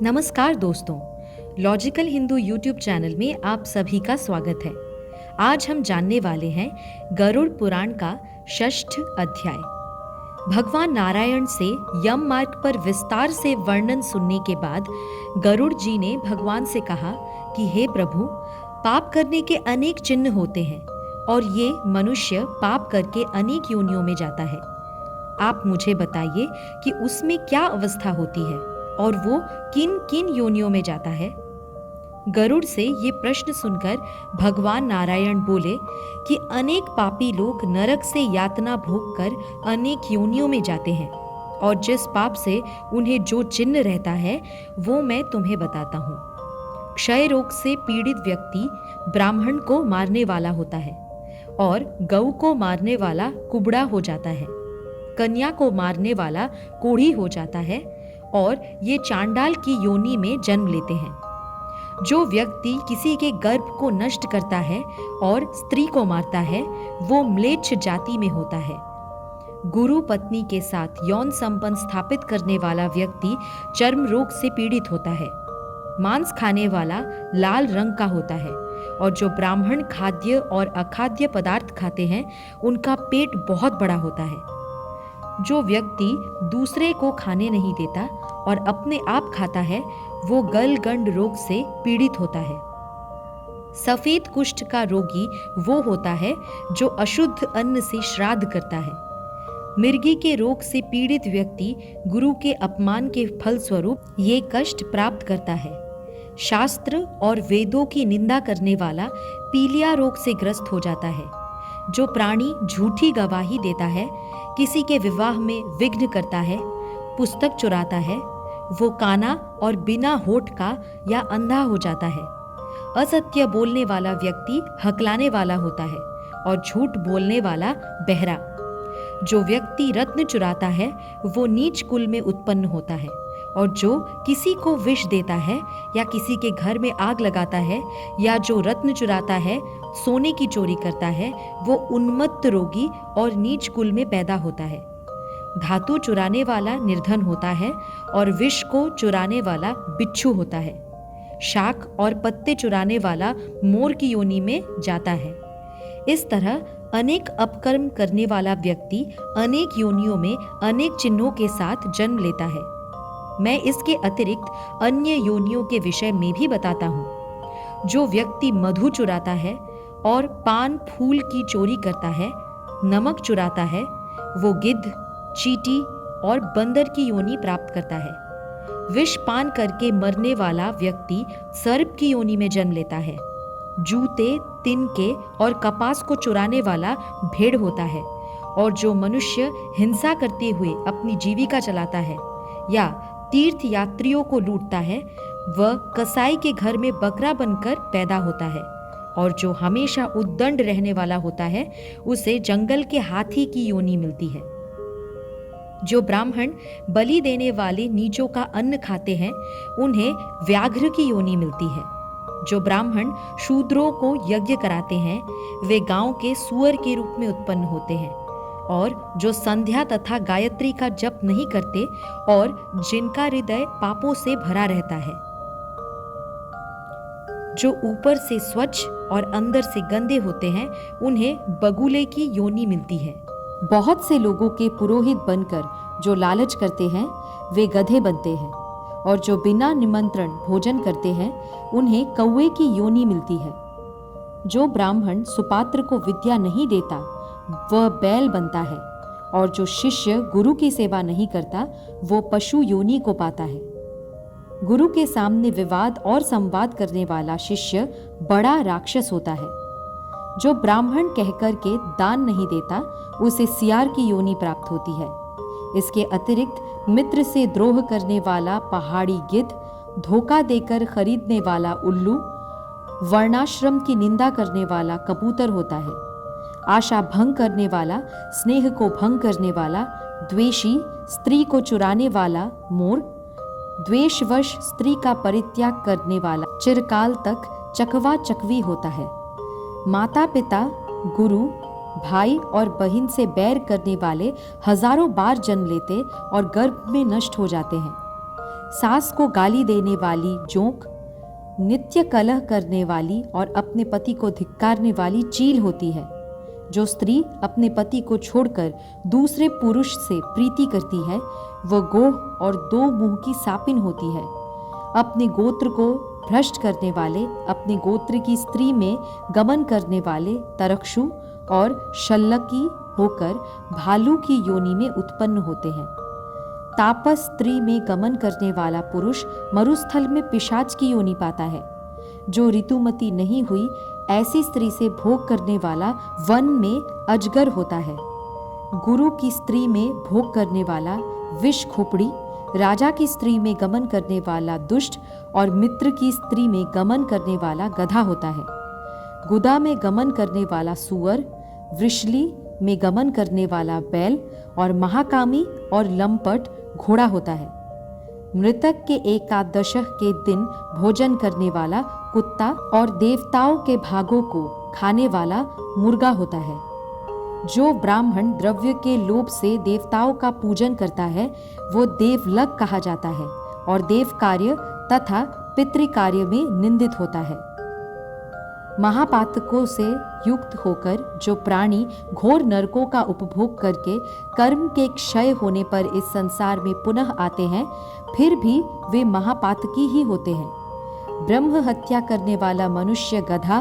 नमस्कार दोस्तों, logical Hindu YouTube channel में आप सभी का स्वागत है। आज हम जानने वाले हैं गरुड़ पुराण का 6ठ अध्याय। भगवान नारायण से यम मार्ग पर विस्तार से वर्णन सुनने के बाद गरुड़ जी ने भगवान से कहा कि हे प्रभु, पाप करने के अनेक चिन्ह होते हैं और ये मनुष्य पाप करके अनेक योनियों में जाता है। आप मुझे बताइए कि उसमें क्या अवस्था होती है और वो किन किन योनियों में जाता है। गरुड़ से ये प्रश्न सुनकर भगवान नारायण बोले कि अनेक पापी लोग नरक से यातना भोग कर अनेक योनियों में जाते हैं और जिस पाप से उन्हें जो चिन्ह रहता है वो मैं तुम्हें बताता हूँ। क्षय रोग से पीड़ित व्यक्ति ब्राह्मण को मारने वाला होता है और गऊ को मारने वाला कुबड़ा हो जाता है। कन्या को मारने वाला कोढ़ी हो जाता है और ये चांडाल की योनि में जन्म लेते हैं। जो व्यक्ति किसी के गर्भ को नष्ट करता है और स्त्री को मारता है वो म्लेच्छ जाति में होता है। गुरु पत्नी के साथ यौन संबंध स्थापित करने वाला व्यक्ति चर्म रोग से पीड़ित होता है। मांस खाने वाला लाल रंग का होता है और जो ब्राह्मण खाद्य और अखाद्य पदार्थ खाते हैं उनका पेट बहुत बड़ा होता है। जो व्यक्ति दूसरे को खाने नहीं देता और अपने आप खाता है वो गलगंड रोग से पीड़ित होता है। सफेद कुष्ठ का रोगी वो होता है जो अशुद्ध अन्न से श्राद्ध करता है। मिर्गी के रोग से पीड़ित व्यक्ति गुरु के अपमान के फलस्वरूप ये कष्ट प्राप्त करता है। शास्त्र और वेदों की निंदा करने वाला पीलिया रोग से ग्रस्त हो जाता है। जो प्राणी झूठी गवाही देता है, किसी के विवाह में विघ्न करता है, पुस्तक चुराता है, वो काना और बिना होठ का या अंधा हो जाता है। असत्य बोलने वाला व्यक्ति हकलाने वाला होता है और झूठ बोलने वाला बहरा। जो व्यक्ति रत्न चुराता है वो नीच कुल में उत्पन्न होता है और जो किसी को विष देता है या किसी के घर में आग लगाता है या जो रत्न चुराता है, सोने की चोरी करता है, वो उन्मत्त रोगी और नीच कुल में पैदा होता है। धातु चुराने वाला निर्धन होता है और विष को चुराने वाला बिच्छू होता है। शाक और पत्ते चुराने वाला मोर की योनि में जाता है। इस तरह अनेक अपकर्म करने वाला व्यक्ति अनेक योनियों में अनेक चिन्हों के साथ जन्म लेता है। मैं इसके अतिरिक्त अन्य योनियों के विषय में भी बताता हूँ। जो व्यक्ति मधु चुराता है और पान फूल की चोरी करता है, नमक चुराता है, वो गिद्ध, चींटी और बंदर की योनि प्राप्त करता है। विष पान करके मरने वाला व्यक्ति सर्प की योनि में जन्म लेता है। जूते, तिनके और कपास को चुराने वाला भेड़ होता है और जो मनुष्य हिंसा करते हुए अपनी जीविका चलाता है या तीर्थ यात्रियों को लूटता है वह कसाई के घर में बकरा बनकर पैदा होता है और जो हमेशा उद्दंड रहने वाला होता है उसे जंगल के हाथी की योनि मिलती है। जो ब्राह्मण बलि देने वाले नीचों का अन्न खाते हैं उन्हें व्याघ्र की योनि मिलती है। जो ब्राह्मण शूद्रों को यज्ञ कराते हैं वे गांव के सुअर के रूप में उत्पन्न होते हैं और जो संध्या तथा गायत्री का जप नहीं करते और जिनका हृदय पापों से भरा रहता है, जो ऊपर से स्वच्छ और अंदर से गंदे होते हैं, उन्हें बगुले की योनि मिलती है। बहुत से लोगों के पुरोहित बनकर जो लालच करते हैं वे गधे बनते हैं और जो बिना निमंत्रण भोजन करते हैं उन्हें कौवे की योनि मिलती है। जो ब्राह्मण सुपात्र को विद्या नहीं देता वह बैल बनता है और जो शिष्य गुरु की सेवा नहीं करता वो पशु योनि को पाता है। गुरु के सामने विवाद और संवाद करने वाला शिष्य बड़ा राक्षस होता है। जो ब्राह्मण कहकर के दान नहीं देता उसे सियार की योनि प्राप्त होती है। इसके अतिरिक्त मित्र से द्रोह करने वाला पहाड़ी गिद्ध, धोखा देकर खरीदने वाला उल्लू, वर्णाश्रम की निंदा करने वाला कबूतर होता है। आशा भंग करने वाला, स्नेह को भंग करने वाला, द्वेषी, स्त्री को चुराने वाला मोर, द्वेषवश स्त्री का परित्याग करने वाला चिरकाल तक चकवा चकवी होता है। माता पिता, गुरु, भाई और बहन से बैर करने वाले हजारों बार जन्म लेते और गर्भ में नष्ट हो जाते हैं। सास को गाली देने वाली जोंक, नित्य कलह करने वाली और अपने पति को धिक्कारने वाली चील होती है। जो स्त्री अपने पति को छोड़कर दूसरे पुरुष से प्रीति करती है वह गोह और दो मुंह की सापिन होती है। अपने गोत्र को भ्रष्ट करने वाले, अपने गोत्र की स्त्री में गमन करने वाले तरक्षु और शल्लकी होकर भालू की योनि में उत्पन्न होते हैं। तापस स्त्री में गमन करने वाला पुरुष मरुस्थल में पिशाच की योनि पाता है। जो ऋतुमती नहीं हुई ऐसी स्त्री से भोग करने वाला वन में अजगर होता है। गुरु की स्त्री में भोग करने वाला विष खोपड़ी, राजा की स्त्री में गमन करने वाला दुष्ट और मित्र की स्त्री में गमन करने वाला गधा होता है। गुदा में गमन करने वाला सुअर, वृषली में गमन करने वाला बैल और महाकामी और लंपट घोड़ा होता है। मृतक के एकादशः के दिन भोजन करने वाला कुत्ता और देवताओं के भागों को खाने वाला मुर्गा होता है। जो ब्राह्मण द्रव्य के लोभ से देवताओं का पूजन करता है वो देवलग कहा जाता है और देव कार्य तथा पितृकार्य में निंदित होता है। महापातकों से युक्त होकर जो प्राणी घोर नरकों का उपभोग करके कर्म के क्षय होने पर इस संसार में पुनः आते हैं, फिर भी वे महापातकी ही होते हैं। ब्रह्म हत्या करने वाला मनुष्य गधा,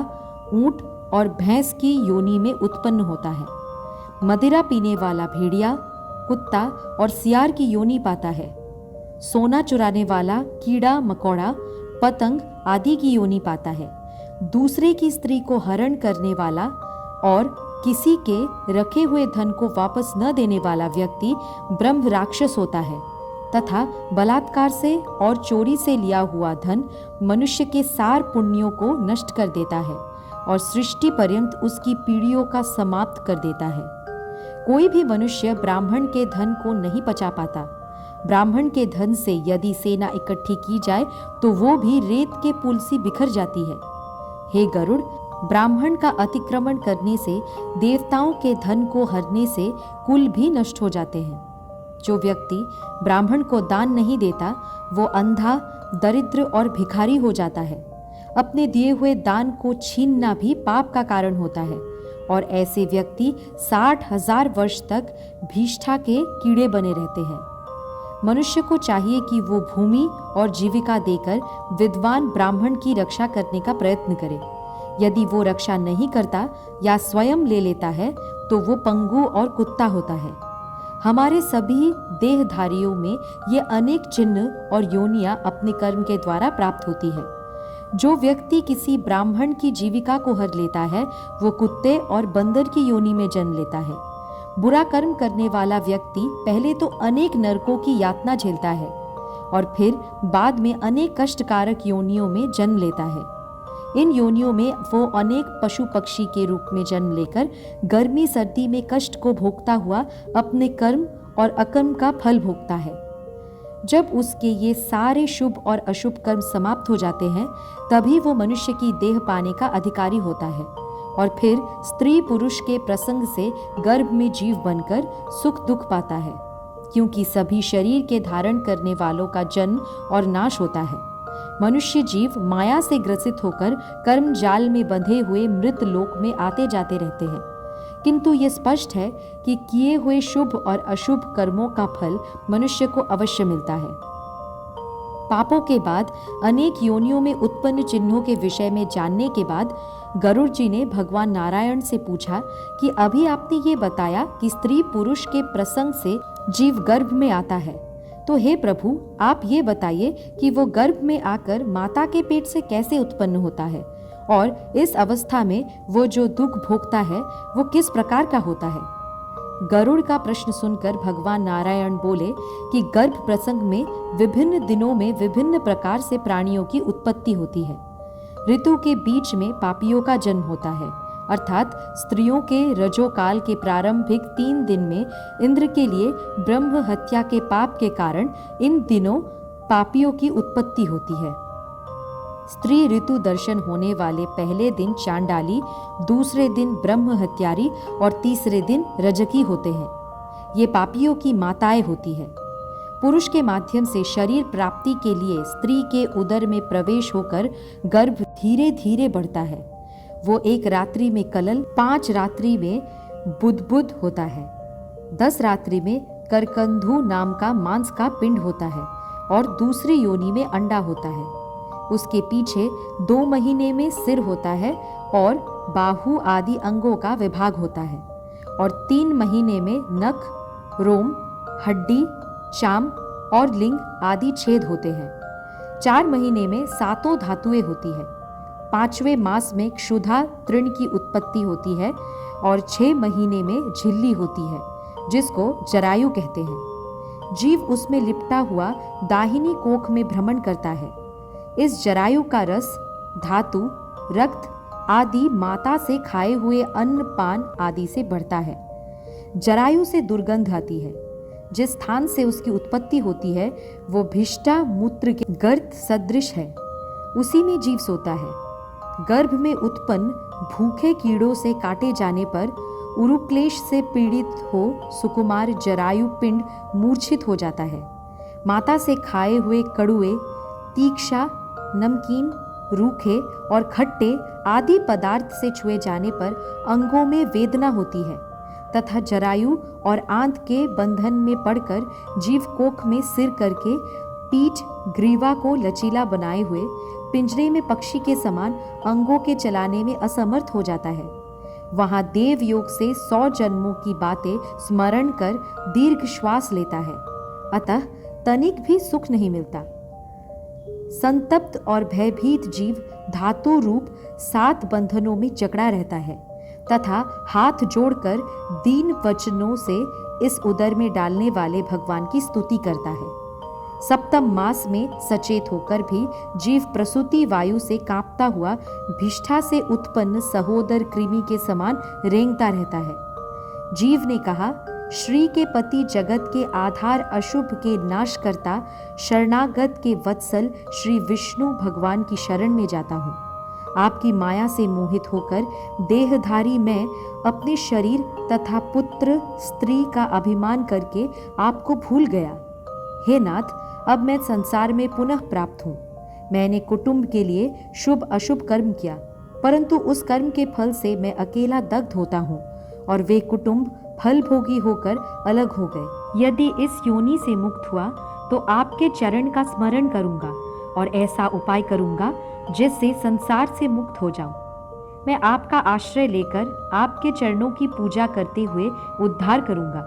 ऊंट और भैंस की योनि में उत्पन्न होता है। मदिरा पीने वाला भेड़िया, कुत्ता और सियार की योनि पाता है। सोना चुराने वाला कीड़ा मकोड़ा, पतंग आदि की योनि पाता है। दूसरे की स्त्री को हरण करने वाला और किसी के रखे हुए धन को वापस न देने वाला व्यक्ति ब्रह्म राक्षस होता है तथा बलात्कार से और चोरी से लिया हुआ धन मनुष्य के सार पुण्यों को नष्ट कर देता है और सृष्टि पर्यंत उसकी पीढ़ियों का समाप्त कर देता है। कोई भी मनुष्य ब्राह्मण के धन को नहीं पचा पाता। ब्राह्मण के धन से यदि सेना इकट्ठी की जाए तो वो भी रेत के पुल सी बिखर जाती है। हे गरुड़, ब्राह्मण का अतिक्रमण करने से, देवताओं के धन को हरने से कुल भी नष्ट हो जाते हैं। जो व्यक्ति ब्राह्मण को दान नहीं देता वो अंधा, दरिद्र और भिखारी हो जाता है। अपने दिए हुए दान को छीनना भी पाप का कारण होता है और ऐसे व्यक्ति 60,000 वर्ष तक भीष्ठा के कीड़े बने रहते हैं। मनुष्य को चाहिए कि वो भूमि और जीविका देकर विद्वान ब्राह्मण की रक्षा करने का प्रयत्न करे। यदि वो रक्षा नहीं करता या स्वयं ले लेता है तो वो पंगु और कुत्ता होता है। हमारे सभी देहधारियों में ये अनेक चिन्ह और योनियां अपने कर्म के द्वारा प्राप्त होती है। जो व्यक्ति किसी ब्राह्मण की जीविका को हर लेता है वो कुत्ते और बंदर की योनि में जन्म लेता है। बुरा कर्म करने वाला व्यक्ति पहले तो अनेक नरकों की यातना झेलता है और फिर बाद में अनेक कष्टकारक योनियों में जन्म लेता है। इन योनियों में वो अनेक पशु पक्षी के रूप में जन्म लेकर गर्मी सर्दी में कष्ट को भोगता हुआ अपने कर्म और अकर्म का फल भोगता है। जब उसके ये सारे शुभ और अशुभ कर्म समाप्त हो जाते हैं तभी वो मनुष्य की देह पाने का अधिकारी होता है और फिर स्त्री पुरुष के प्रसंग से गर्भ में जीव बनकर सुख दुख पाता है, क्योंकि सभी शरीर के धारण करने वालों का जन्म और नाश होता है। मनुष्य जीव माया से ग्रसित होकर कर्म जाल में बंधे हुए मृत लोक में आते जाते रहते हैं, किंतु ये स्पष्ट है कि किए हुए शुभ और अशुभ कर्मों का फल मनुष्य को अवश्य मिलता है। पापों के बाद अनेक योनियों में उत्पन्न चिन्हों के विषय में जानने के बाद गरुड़ जी ने भगवान नारायण से पूछा कि अभी आपने ये बताया कि स्त्री पुरुष के प्रसंग से जीव गर्भ में आता है, तो हे प्रभु आप ये बताइए कि वो गर्भ में आकर माता के पेट से कैसे उत्पन्न होता है और इस अवस्था में वो जो दुख भोगता है वो किस प्रकार का होता है। गरुड़ का प्रश्न सुनकर भगवान नारायण बोले कि गर्भ प्रसंग में विभिन्न दिनों में विभिन्न प्रकार से प्राणियों की उत्पत्ति होती है। ऋतु के बीच में पापियों का जन्म होता है, अर्थात स्त्रियों के रजोकाल के प्रारंभिक 3 दिन में इंद्र के लिए ब्रह्म हत्या के पाप के कारण इन दिनों पापियों की उत्पत्ति होती है। स्त्री ऋतु दर्शन होने वाले पहले दिन चांडाली, दूसरे दिन ब्रह्म हत्यारी और तीसरे दिन रजकी होते हैं। ये पापियों की माताएं होती है। पुरुष के माध्यम से शरीर प्राप्ति के लिए स्त्री के उदर में प्रवेश होकर गर्भ धीरे धीरे बढ़ता है। वो 1 रात्रि में कलल, 5 रात्रि में बुदबुद होता है, 10 रात्रि में करकंधु नाम का मांस का पिंड होता है और दूसरी योनि में अंडा होता है। उसके पीछे 2 महीने में सिर होता है और बाहु आदि अंगों का विभाग होता है और 3 महीने में नख, रोम, हड्डी, चाम और लिंग आदि छेद होते हैं। 4 महीने में 7 धातुएं होती है। 5वें मास में क्षुधा तृण की उत्पत्ति होती है और 6 महीने में झिल्ली होती है, जिसको जरायु कहते हैं। जीव उसमें लिपटा हुआ दाहिनी कोख में भ्रमण करता है। इस जरायु का रस, धातु, रक्त आदि माता से खाए हुए अन्न पान आदि से बढ़ता है। जरायु से दुर्गंध आती है। जिस स्थान से उसकी उत्पत्ति होती है वो भिष्टा मूत्र के गर्त सदृश है, उसी में जीव सोता है। गर्भ में उत्पन्न भूखे कीड़ों से काटे जाने पर उरुक्लेश से पीड़ित हो सुकुमार जरायु पिंड मूर्छित हो जाता है। माता से खाए हुए कड़ुए, तीक्ष्ण, नमकीन, रूखे और खट्टे आदि पदार्थ से छुए जाने पर अंगों में वेदना होती है तथा जरायु और आंत के बंधन में पड़कर जीव कोख में सिर करके पीठ ग्रीवा को लचीला बनाए हुए पिंजरे में पक्षी के समान अंगों के चलाने में असमर्थ हो जाता है। वहां देव योग से 100 जन्मों की बातें स्मरण कर दीर्घ श्वास लेता है, अतः तनिक भी सुख नहीं मिलता। संतप्त और भयभीत जीव धातु रूप 7 बंधनों में जकड़ा रहता है तथा हाथ जोड़कर दीन वचनों से इस उदर में डालने वाले भगवान की स्तुति करता है। सप्तम मास में सचेत होकर भी जीव प्रसूति वायु से कांपता हुआ भिष्ठा से उत्पन्न सहोदर कृमि के समान रेंगता रहता है। जीव ने कहा, श्री के पति जगत के आधार अशुभ के नाश करता शरणागत के वत्सल श्री विष्णु भगवान की शरण में जाता हूँ। आपकी माया से मोहित होकर देहधारी मैं अपने शरीर तथा पुत्र स्त्री का अभिमान करके आपको भूल गया। हे नाथ, अब मैं संसार में पुनः प्राप्त हूँ। मैंने कुटुंब के लिए शुभ अशुभ कर्म किया, परंतु उस कर्म के फल से मैं अकेला दग्ध होता हूँ और वे कुटुंब फल भोगी होकर अलग हो गए। यदि इस योनि से मुक्त हुआ तो आपके चरण का स्मरण करूंगा और ऐसा उपाय करूंगा जिससे संसार से मुक्त हो जाऊं। मैं आपका आश्रय लेकर आपके चरणों की पूजा करते हुए उद्धार करूंगा।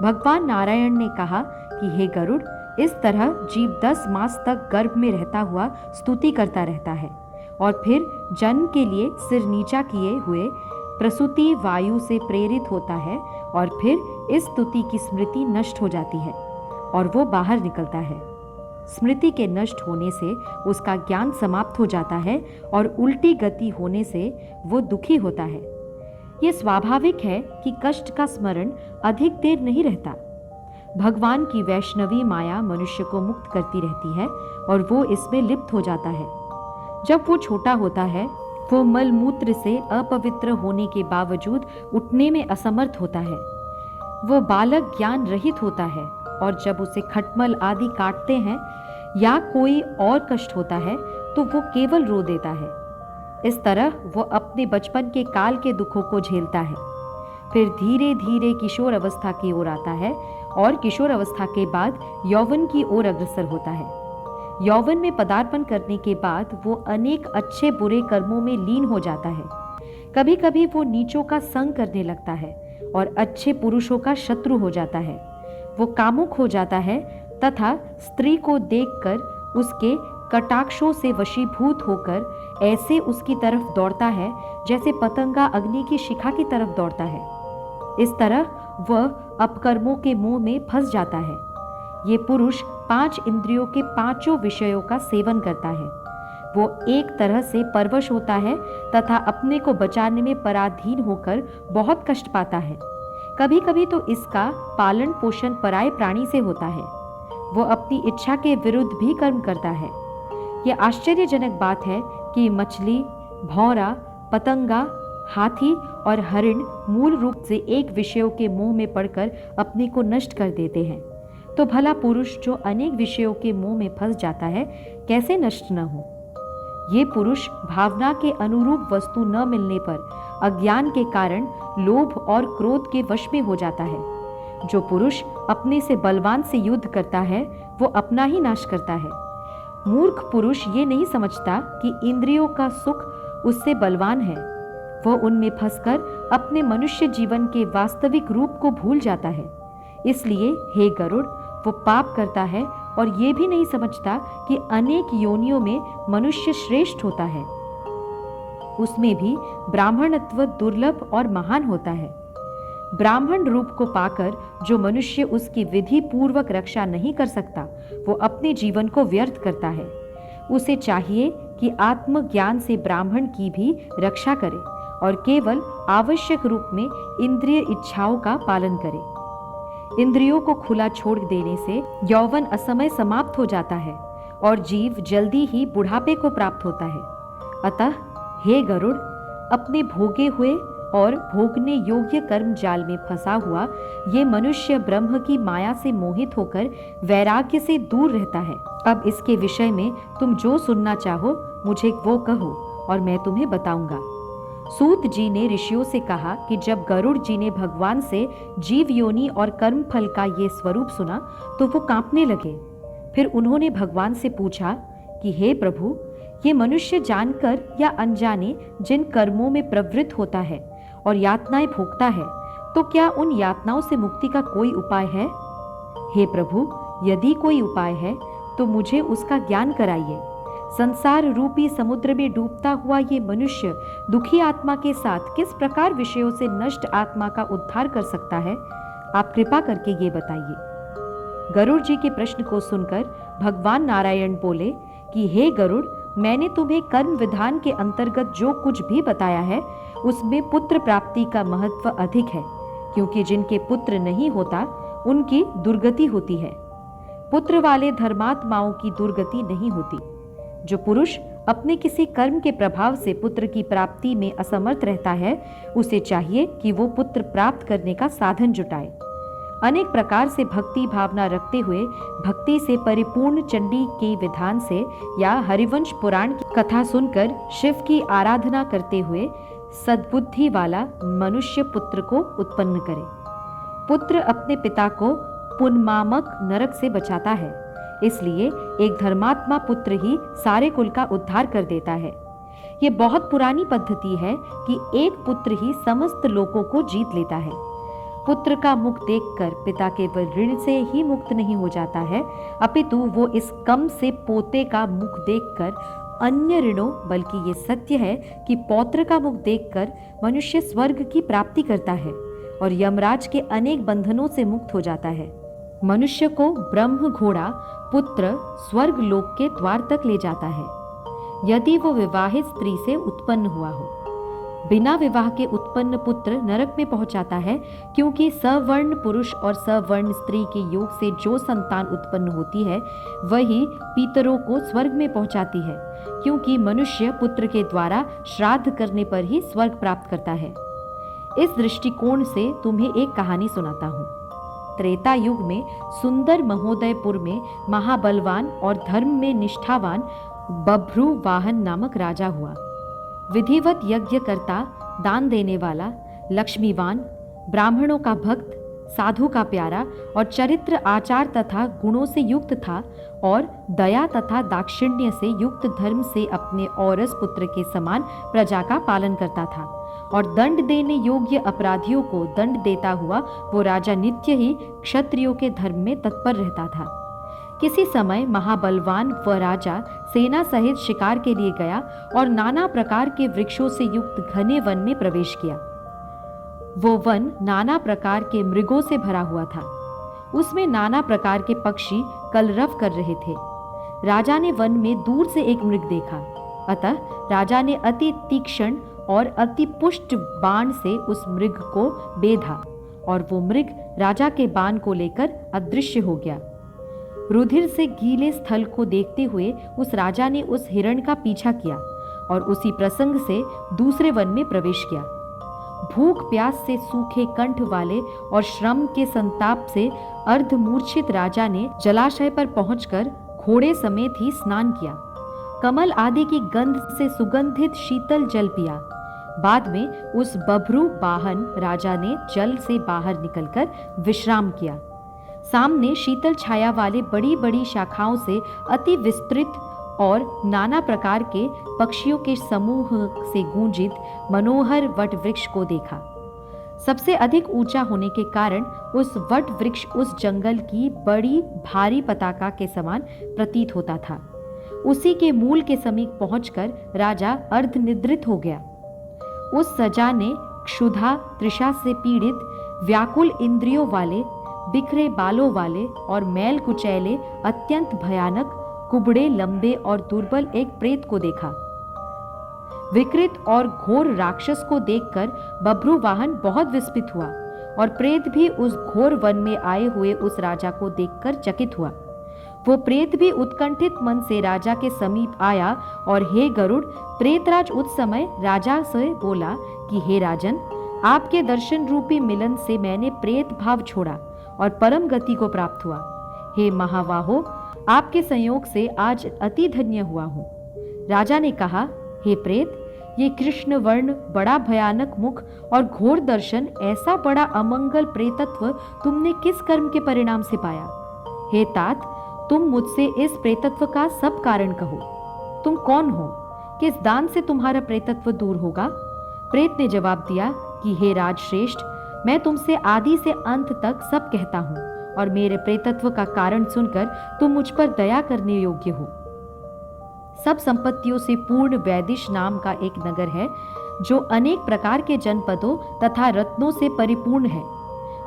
भगवान नारायण ने कहा कि हे गरुड़, इस तरह जीव 10 मास तक गर्भ में रहता हुआ स्तुति करता रहता है और फिर जन्म के लिए सिर नीचा किए हुए प्रसूति वायु से प्रेरित होता है और फिर इस स्तुति की स्मृति नष्ट हो जाती है और वो बाहर निकलता है। स्मृति के नष्ट होने से उसका ज्ञान समाप्त हो जाता है और उल्टी गति होने से वो दुखी होता है। ये स्वाभाविक है कि कष्ट का स्मरण अधिक देर नहीं रहता। भगवान की वैष्णवी माया मनुष्य को मुक्त करती रहती है और वो इसमें लिप्त हो जाता है। जब वो छोटा होता है वो मल मूत्र से अपवित्र होने के बावजूद उठने में असमर्थ होता है। वो बालक ज्ञान रहित होता है और जब उसे खटमल आदि काटते हैं या कोई और कष्ट होता है तो वो केवल रो देता है। इस तरह वो अपने बचपन के काल के दुखों को झेलता है। फिर धीरे धीरे किशोर अवस्था की ओर आता है और किशोर अवस्था के बाद यौवन की ओर अग्रसर होता है। यौवन में पदार्पण करने के बाद वो अनेक अच्छे बुरे कर्मों में लीन हो जाता है। कभी कभी वो नीचों का संग करने लगता है और अच्छे पुरुषों का शत्रु हो जाता है। वो कामुक हो जाता है तथा स्त्री को देखकर उसके कटाक्षों से वशीभूत होकर ऐसे उसकी तरफ दौड़ता है जैसे पतंगा अग्नि की शिखा की तरफ दौड़ता है। इस तरह वह अपकर्मों के मोह में फंस जाता है। ये पुरुष 5 इंद्रियों के 5 विषयों का सेवन करता है। वो एक तरह से परवश होता है तथा अपने को बचाने में पराधीन होकर बहुत कष्ट पाता है। कभी कभी तो इसका पालन पोषण पराये प्राणी से होता है। वो अपनी इच्छा के विरुद्ध भी कर्म करता है। ये आश्चर्यजनक बात है कि मछली, भौरा, पतंगा, हाथी और हरिण मूल रूप से एक विषयों के मोह में पड़कर अपने को नष्ट कर देते हैं, तो भला पुरुष जो अनेक विषयों के मोह में फंस जाता है कैसे नष्ट न हो। ये पुरुष भावना के अनुरूप वस्तु न मिलने पर अज्ञान के कारण लोभ और क्रोध के वश में हो जाता है। जो पुरुष अपने से बलवान से युद्ध करता है वो अपना ही नाश करता है। मूर्ख पुरुष ये नहीं समझता कि इंद्रियों का सुख उससे बलवान है। वह उनमें फंसकर अपने मनुष्य जीवन के वास्तविक रूप को भूल जाता है। इसलिए हे गरुड़, वो पाप करता है और ये भी नहीं समझता कि अनेक योनियों में मनुष्य श्रेष्ठ होता है। उसमें भी ब्राह्मणत्व दुर्लभ और महान होता है। ब्राह्मण रूप को पाकर जो मनुष्य उसकी विधि पूर्वक रक्षा नहीं कर सकता वो अपने जीवन को व्यर्थ करता है। उसे चाहिए कि आत्मज्ञान से ब्राह्मण की भी रक्षा करे और केवल आवश्यक रूप में इंद्रिय इच्छाओं का पालन करे। इंद्रियों को खुला छोड़ देने से यौवन असमय समाप्त हो जाता है और जीव जल्दी ही बुढ़ापे को प्राप्त होता है। अतः हे गरुड़, अपने भोगे हुए और भोगने योग्य कर्म जाल में फंसा हुआ ये मनुष्य ब्रह्म की माया से मोहित होकर वैराग्य से दूर रहता है। अब इसके विषय में तुम जो सुनना चाहो मुझे वो कहो और मैं तुम्हें बताऊंगा। सूत जी ने ऋषियों से कहा कि जब गरुड़ जी ने भगवान से जीव योनि और कर्म फल का ये स्वरूप सुना तो वो कांपने लगे। फिर उन्होंने भगवान से पूछा कि हे प्रभु, ये मनुष्य जानकर या अनजाने जिन कर्मों में प्रवृत्त होता है और यातनाएं भोगता है तो क्या उन यातनाओं से मुक्ति का कोई उपाय है? हे प्रभु, यदि कोई उपाय है तो मुझे उसका ज्ञान कराइए। संसार रूपी समुद्र में डूबता हुआ ये मनुष्य दुखी आत्मा के साथ किस प्रकार विषयों से नष्ट आत्मा का उद्धार कर सकता है? आप कृपा करके ये बताइए। गरुड़ जी के प्रश्न को सुनकर भगवान नारायण बोले कि हे गरुड़, मैंने तुम्हें कर्म विधान के अंतर्गत जो कुछ भी बताया है उसमें पुत्र प्राप्ति का महत्व अधिक है, क्योंकि जिनके पुत्र नहीं होता उनकी दुर्गति होती है। पुत्र वाले धर्मात्माओं की दुर्गति नहीं होती। जो पुरुष अपने किसी कर्म के प्रभाव से पुत्र की प्राप्ति में असमर्थ रहता है उसे चाहिए कि वो पुत्र प्राप्त करने का साधन जुटाए। अनेक प्रकार से भक्ति भावना रखते हुए भक्ति से परिपूर्ण चंडी के विधान से या हरिवंश पुराण की कथा सुनकर शिव की आराधना करते हुए सद्बुद्धि वाला मनुष्य पुत्र को उत्पन्न करे। पुत्र अपने पिता को पुनमामक नरक से बचाता है, इसलिए एक धर्मात्मा पुत्र ही सारे कुल का उद्धार कर देता है। ये बहुत पुरानी पद्धति है कि एक पुत्र ही समस्त लोगों को जीत लेता है। पुत्र का मुख देखकर पिता केवल ऋण से ही मुक्त नहीं हो जाता है, अपितु वो इस कम से पोते का मुख देखकर अन्य ऋणों, बल्कि ये सत्य है कि पौत्र का मुख देखकर मनुष्य स्वर्ग की प्राप्ति करता है और यमराज के अनेक बंधनों से मुक्त हो जाता है। मनुष्य को ब्रह्म घोड़ा पुत्र स्वर्ग लोक के द्वार तक ले जाता है यदि वो विवाहित स्त्री से उत्पन्न हुआ हो। बिना विवाह के उत्पन्न पुत्र नरक में पहुंचाता है, क्योंकि सवर्ण पुरुष और सवर्ण स्त्री के योग से जो संतान उत्पन्न होती है वही पितरों को स्वर्ग में पहुंचाती है, क्योंकि मनुष्य पुत्र के द्वारा श्राद्ध करने पर ही स्वर्ग प्राप्त करता है। इस दृष्टिकोण से तुम्हें एक कहानी सुनाता हूँ। त्रेता युग में सुंदर महोदयपुर में महाबलवान और धर्म में निष्ठावान बभ्रू वाहन नामक राजा हुआ। विधिवत यज्ञ करता, दान देने वाला, लक्ष्मीवान, ब्राह्मणों का भक्त, साधु का प्यारा और चरित्र आचार तथा गुणों से युक्त था और दया तथा दाक्षिण्य से युक्त धर्म से अपने औरस पुत्र के समान प्रजा का पालन करता था और दंड देने योग्य अपराधियों को दंड देता हुआ वो राजा नित्य ही क्षत्रियों के धर्म में तत्पर रहता था। किसी समय महाबलवान वह राजा सेना सहित शिकार के लिए गया और नाना प्रकार के वृक्षों से युक्त घने वन में प्रवेश किया। वो वन नाना प्रकार के मृगों से भरा हुआ था। उसमें नाना प्रकार के पक्षी कलरव कर रहे थे। राजा ने वन में दूर से एक मृग देखा, अतः राजा ने अति तीक्ष्ण और अति पुष्ट बाण से उस मृग को बेधा और वो मृग राजा के बाण को लेकर अदृश्य हो गया। रुधिर से गीले स्थल को देखते हुए उस राजा ने उस हिरण का पीछा किया और उसी प्रसंग से दूसरे वन में प्रवेश किया। भूख प्यास से सूखे कंठ वाले और श्रम के संताप से अर्धमूर्छित राजा ने जलाशय पर पहुंचकर घोड़े समेत ही स्नान किया। कमल आदि की गंध से सुगंधित शीतल जल पिया। बाद में उस बभ्रू वाहन राजा ने जल से बाहर निकलकर विश्राम किया। सामने शीतल छाया वाले बड़ी बड़ी शाखाओं से अति विस्तृत और नाना प्रकार के पक्षियों के समूह से गूंजित मनोहर वट वृक्ष को देखा। सबसे अधिक ऊंचा होने के कारण उस वट वृक्ष उस जंगल की बड़ी भारी पताका के समान प्रतीत होता था। उसी के मूल के समीप पहुंचकर राजा अर्धनिद्रित हो गया। उस सजा ने क्षुधा तृषा से पीड़ित, व्याकुल इंद्रियों वाले, बिखरे बालों वाले और मैल कुचैले अत्यंत भयानक, कुबड़े, लंबे और दुर्बल एक प्रेत को देखा। विकृत और घोर राक्षस को देखकर बभ्रू वाहन बहुत विस्मित हुआ और प्रेत भी उस घोर वन में आए हुए उस राजा को देखकर चकित हुआ। वो प्रेत भी उत्कंठित मन से राजा के समीप आया और हे गरुड़, प्रेतराज उस समय राजा से बोला कि हे राजन, आपके दर्शन रूपी मिलन से मैंने प्रेत भाव छोड़ा और परम गति को प्राप्त हुआ। हे महाबाहो, आपके संयोग से आज अति धन्य हुआ हूँ। राजा ने कहा, हे प्रेत, ये कृष्ण वर्ण बड़ा भयानक मुख और घोर दर्शन, ऐसा बड़ा अमंगल प्रेतत्व तुमने किस कर्म के परिणाम से पाया? हे तात, तुम मुझसे इस प्रेतत्व का सब कारण कहो। तुम कौन हो? किस दान से तुम्हारा प्रेतत्व दूर होगा? प्रेत ने जवाब दिया कि हे राजश्रेष्ठ, मैं तुमसे आदि से अंत तक सब कहता हूँ और मेरे प्रेतत्व का कारण सुनकर तुम मुझ पर दया करने योग्य हो। सब संपत्तियों से पूर्ण वैदिश नाम का एक नगर है जो अनेक प्रकार के जनपदों तथा रत्नों से परिपूर्ण है,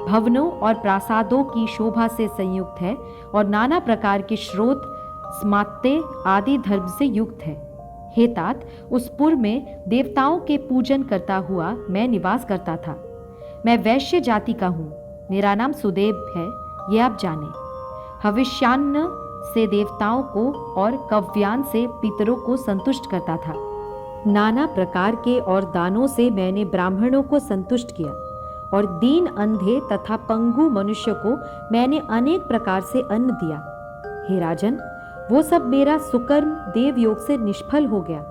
भवनों और प्रासादों की शोभा से संयुक्त है और नाना प्रकार के स्रोत, स्मात्ते आदि धर्म से युक्त है। हे तात, उस पुर में देवताओं के पूजन करता हुआ मैं निवास करता था। मैं वैश्य जाति का हूँ। मेरा नाम सुदेव है, ये आप जाने। हविष्यान्न से देवताओं को और कव्यान से पितरों को संतुष्ट करता था। नाना प्रकार के और दानों से मैंने ब्राह्मणों को संतुष्ट किया और दीन, अंधे तथा पंगु मनुष्य को मैंने अनेक प्रकार से अन्न दिया। हे राजन, वो सब मेरा सुकर्म देव योग से निष्फल हो गया।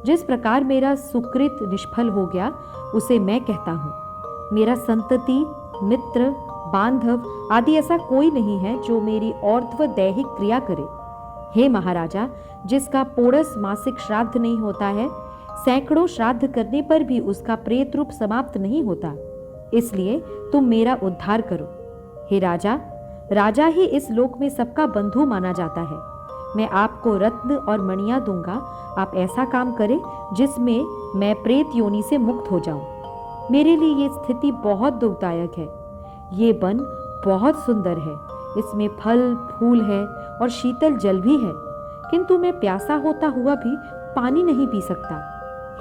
जिस प्रकार मेरा सुकृत निष्फल हो गया, उसे मैं कहता हूँ। मेरा संतति, मित्र, बांधव आदि ऐसा कोई नहीं है जो मेरी और्ध्व दैहिक क्रिया करे। हे महाराजा, जिसका पोड़स मासिक श्राद्ध नहीं होता है, सैकड़ों श्राद्ध करने पर भी उसका प्रेत रूप समाप्त नहीं होता। इसलिए तुम मेरा उद्धार करो। हे राजा, राजा ही इस लोक में सबका बंधु माना जाता है। मैं आपको रत्न और मणियां दूंगा। आप ऐसा काम करें जिसमें मैं प्रेत योनि से मुक्त हो जाऊं। मेरे लिए ये स्थिति बहुत दुखदायक है। ये वन बहुत सुंदर है, इसमें फल फूल है और शीतल जल भी है, किंतु मैं प्यासा होता हुआ भी पानी नहीं पी सकता।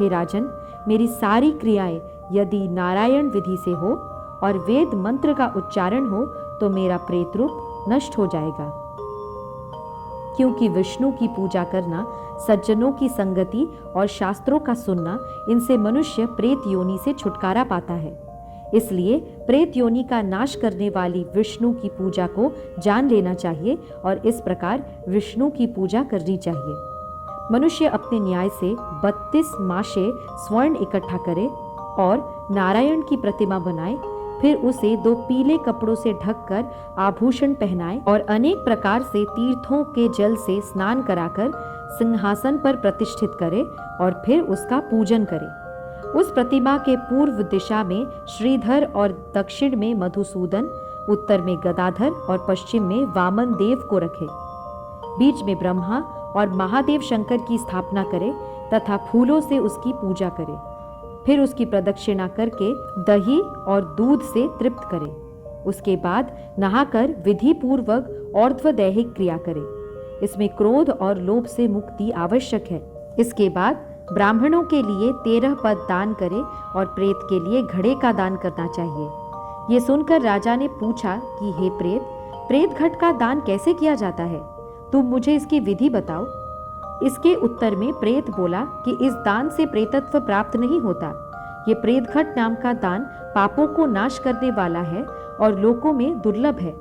हे राजन, मेरी सारी क्रियाएं यदि नारायण विधि से हो और वेद मंत्र का उच्चारण हो तो मेरा प्रेत रूप नष्ट हो जाएगा। क्योंकि विष्णु की पूजा करना, सज्जनों की संगति और शास्त्रों का सुनना, इनसे मनुष्य प्रेत योनि से छुटकारा पाता है। इसलिए प्रेत योनि का नाश करने वाली विष्णु की पूजा को जान लेना चाहिए और इस प्रकार विष्णु की पूजा करनी चाहिए। मनुष्य अपने न्याय से 32 माशे स्वर्ण इकट्ठा करे और नारायण की प्रतिमा बनाए, फिर उसे 2 पीले कपड़ों से ढककर आभूषण पहनाए और अनेक प्रकार से तीर्थों के जल से स्नान कराकर सिंहासन पर प्रतिष्ठित करे और फिर उसका पूजन करे। उस प्रतिमा के पूर्व दिशा में श्रीधर और दक्षिण में मधुसूदन, उत्तर में गदाधर और पश्चिम में वामन देव को रखे। बीच में ब्रह्मा और महादेव शंकर की स्थापना करे तथा फूलों से उसकी पूजा करे। फिर उसकी प्रदक्षिणा करके दही और दूध से तृप्त करे। उसके बाद नहाकर विधि पूर्वक और्ध्वदैहिक क्रिया करे। इसमें क्रोध और लोभ से मुक्ति आवश्यक है। इसके बाद ब्राह्मणों के लिए 13 पद दान करे और प्रेत के लिए घड़े का दान करना चाहिए। ये सुनकर राजा ने पूछा कि हे प्रेत घट का दान कैसे किया जाता है? तुम मुझे इसकी विधि बताओ। इसके उत्तर में प्रेत बोला कि इस दान से प्रेतत्व प्राप्त नहीं होता, ये प्रेतघट नाम का दान पापों को नाश करने वाला है और लोकों में दुर्लभ है।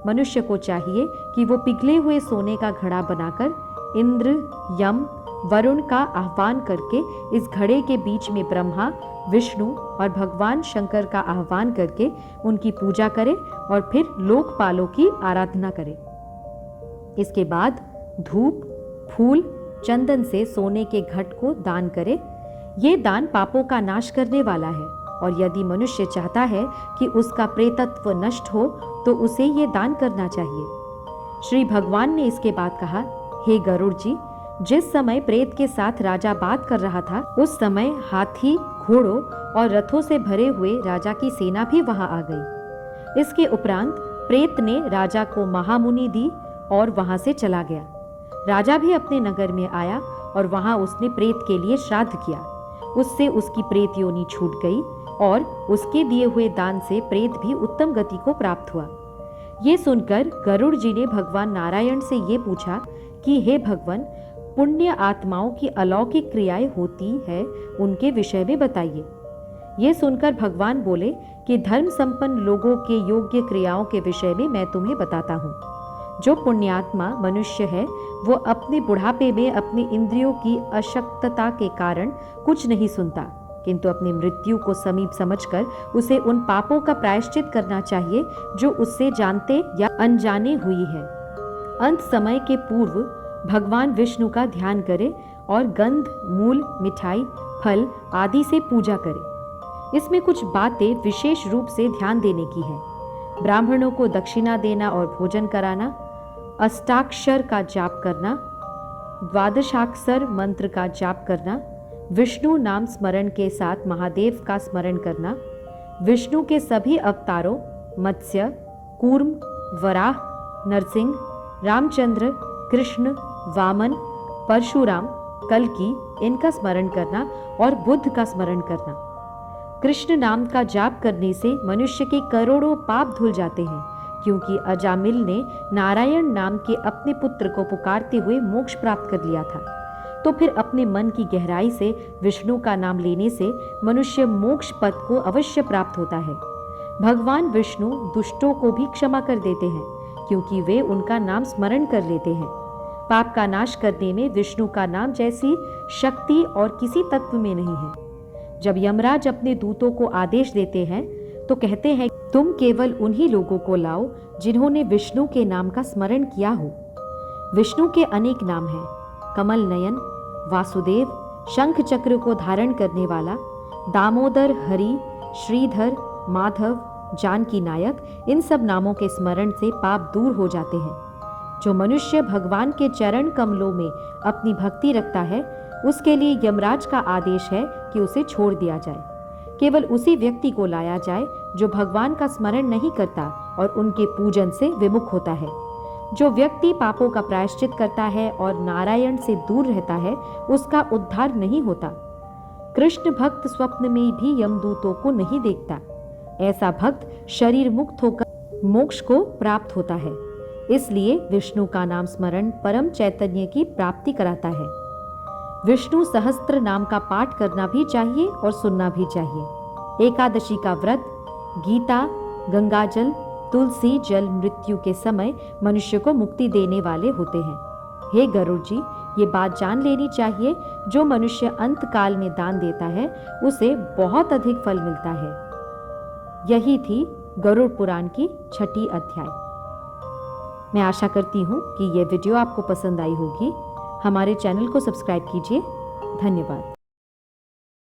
मनुष्य को चाहिए कि वो पिघले हुए सोने का घड़ा बनाकर इंद्र, यम, वरुण का आह्वान करके इस घड़े के बीच में ब्रह्मा, विष्णु और भगवान शंकर का आह्वान करके उनकी पूजा करे और फिर लोकपालों की आराधना करे। इसके बाद धूप, फूल, चंदन से सोने के घट को दान करे। ये दान पापों का नाश करने वाला है और यदि मनुष्य चाहता है कि उसका प्रेतत्व नष्ट हो तो उसे ये दान करना चाहिए। श्री भगवान ने इसके बाद कहा, हे गरुड़ जी, जिस समय प्रेत के साथ राजा बात कर रहा था उस समय हाथी, घोड़ों और रथों से भरे हुए राजा की सेना भी वहां आ गई। इसके उपरांत प्रेत ने राजा को महामुनि दी और वहां से चला गया। राजा भी अपने नगर में आया और वहां उसने प्रेत के लिए श्राद्ध किया। उससे उसकी प्रेत योनि छूट गई और उसके दिए हुए दान से प्रेत भी उत्तम गति को प्राप्त हुआ। ये सुनकर गरुड़ जी ने भगवान नारायण से ये पूछा कि हे भगवान, पुण्य आत्माओं की अलौकिक क्रियाएं होती है, उनके विषय में बताइए। ये सुनकर भगवान बोले कि धर्म संपन्न लोगों के योग्य क्रियाओं के विषय में मैं तुम्हें बताता हूँ। जो पुण्यात्मा मनुष्य है वो अपने बुढ़ापे में अपनी इंद्रियों की अशक्तता के कारण कुछ नहीं सुनता, किंतु अपनी मृत्यु को समीप समझकर उसे उन पापों का प्रायश्चित करना चाहिए जो उससे जानते या अनजाने हुई है। अंत समय के पूर्व भगवान विष्णु का ध्यान करे और गंध, मूल, मिठाई, फल आदि से पूजा करे। इसमें कुछ बातें विशेष रूप से ध्यान देने की है। ब्राह्मणों को दक्षिणा देना और भोजन कराना, अष्टाक्षर का जाप करना, द्वादशाक्षर मंत्र का जाप करना, विष्णु नाम स्मरण के साथ महादेव का स्मरण करना, विष्णु के सभी अवतारों मत्स्य, कूर्म, वराह, नरसिंह, रामचंद्र, कृष्ण, वामन, परशुराम, कल्कि इनका स्मरण करना और बुद्ध का स्मरण करना। कृष्ण नाम का जाप करने से मनुष्य के करोड़ों पाप धुल जाते हैं, क्योंकि अजामिल ने नारायण नाम के अपने पुत्र को पुकारते हुए मोक्ष प्राप्त कर लिया था। तो फिर अपने मन की गहराई से विष्णु का नाम लेने से मनुष्य मोक्ष पद को अवश्य प्राप्त होता है। भगवान विष्णु दुष्टों को भी क्षमा कर देते हैं, क्योंकि वे उनका नाम स्मरण कर लेते हैं। पाप का नाश करने में विष्णु का नाम जैसी शक्ति और किसी तत्व में नहीं है। जब यमराज अपने दूतों को आदेश देते हैं तो कहते हैं, तुम केवल उन्हीं लोगों को लाओ जिन्होंने विष्णु के नाम का स्मरण किया हो। विष्णु के अनेक नाम हैं, कमल नयन, वासुदेव, शंख चक्र को धारण करने वाला, दामोदर, हरि, श्रीधर, माधव, जानकी नायक। इन सब नामों के स्मरण से पाप दूर हो जाते हैं। जो मनुष्य भगवान के चरण कमलों में अपनी भक्ति रखता है उसके लिए यमराज का आदेश है कि उसे छोड़ दिया जाए। केवल उसी व्यक्ति को लाया जाए जो भगवान का स्मरण नहीं करता और उनके पूजन से विमुख होता है। जो व्यक्ति पापों का प्रायश्चित करता है और नारायण से दूर रहता है उसका उद्धार नहीं होता। कृष्ण भक्त स्वप्न में भी यमदूतों को नहीं देखता। ऐसा भक्त शरीर मुक्त होकर मोक्ष को प्राप्त होता है। इसलिए विष्णु का नाम स्मरण परम चैतन्य की प्राप्ति कराता है। विष्णु सहस्त्र नाम का पाठ करना भी चाहिए और सुनना भी चाहिए। एकादशी का व्रत, गीता, गंगाजल, तुलसी जल मृत्यु के समय मनुष्य को मुक्ति देने वाले होते हैं। हे गरुड़ जी, ये बात जान लेनी चाहिए, जो मनुष्य अंत काल में दान देता है उसे बहुत अधिक फल मिलता है। यही थी गरुड़ पुराण की 6ठी अध्याय। मैं आशा करती हूँ कि ये वीडियो आपको पसंद आई होगी। हमारे चैनल को सब्सक्राइब कीजिए। धन्यवाद।